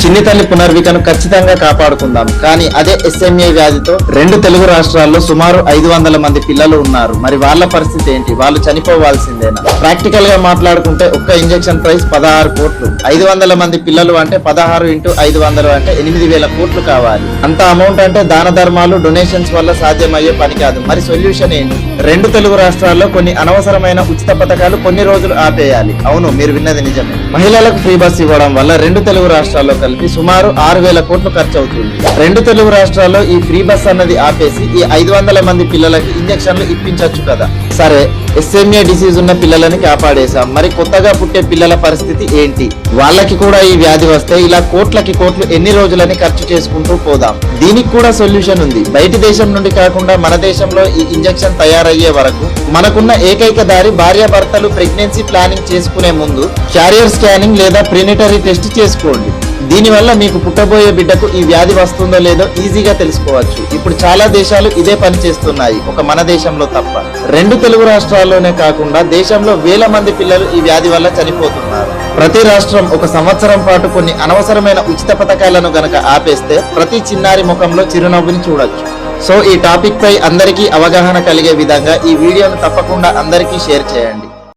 చిన్ని తల్లి పునర్వికను ఖచ్చితంగా కాపాడుకుందాం. కానీ అదే ఎస్ఎంఏ వ్యాధితో 2 తెలుగు రాష్ట్రాల్లో సుమారు 500 మంది పిల్లలు ఉన్నారు. మరి వాళ్ళ పరిస్థితి ఏంటి? వాళ్ళు చనిపోవాల్సిందేనా? ప్రాక్టికల్ గా మాట్లాడుకుంటే ఒక్క ఇంజెక్షన్ ప్రైస్ 16 కోట్లు. 500 మంది పిల్లలు అంటే 16 × 500 అంటే 8,000 కోట్లు కావాలి. అంత అమౌంట్ అంటే దాన ధర్మాలు, డొనేషన్స్ వల్ల సాధ్యమయ్యే పని కాదు. మరి సొల్యూషన్ ఏంటి? 2 తెలుగు రాష్ట్రాల్లో కొన్ని అనవసరమైన ఉచిత పథకాలు కొన్ని రోజులు ఆపేయాలి. అవును, మీరు విన్నది నిజమే. మహిళలకు ఫ్రీ బస్ ఇవ్వడం వల్ల 2 తెలుగు రాష్ట్రాల్లో కలిపి సుమారు 6,000 కోట్లు ఖర్చు అవుతుంది. 2 తెలుగు రాష్ట్రాల్లో ఈ ఫ్రీ బస్ అన్నది ఆపేసి ఈ 500 మంది పిల్లలకి ఇంజక్షన్లు ఇప్పించవచ్చు కదా. సరే, ఎస్ఎంఏ డిసీజ్ ఉన్న పిల్లలని కాపాడేశాం. మరి కొత్తగా పుట్టే పిల్లల పరిస్థితి ఏంటి? వాళ్ళకి కూడా ఈ వ్యాధి వస్తే ఇలా కోట్లకి కోట్లు ఎన్ని రోజులని ఖర్చు చేసుకుంటూ పోదాం. దీనికి కూడా సొల్యూషన్ ఉంది. బయటి దేశం నుండి కాకుండా మన దేశంలో ఈ ఇంజెక్షన్ తయారయ్యే వరకు మనకున్న ఏకైక దారి భార్యాభర్తలు ప్రెగ్నెన్సీ ప్లానింగ్ చేసుకునే ముందు క్యారియర్ స్కానింగ్ లేదా ప్రీనిటరీ టెస్ట్ చేసుకోండి. దీనివల్ల మీకు పుట్టబోయే బిడ్డకు ఈ వ్యాధి వస్తుందో లేదో ఈజీగా తెలుసుకోవచ్చు. ఇప్పుడు చాలా దేశాలు ఇదే పని చేస్తున్నాయి, ఒక మన దేశంలో తప్ప. 2 తెలుగు రాష్ట్రాల్లోనే కాకుండా దేశంలో వేల మంది పిల్లలు ఈ వ్యాధి వల్ల చనిపోతున్నారు. ప్రతి రాష్ట్రం 1 సంవత్సరం పాటు కొన్ని అనవసరమైన ఉచిత పథకాలను గనక ఆపేస్తే ప్రతి చిన్నారి ముఖంలో చిరునవ్వుని చూడొచ్చు. సో ఈ టాపిక్ పై అందరికీ అవగాహన కలిగే విధంగా ఈ వీడియోను తప్పకుండా అందరికీ షేర్ చేయండి.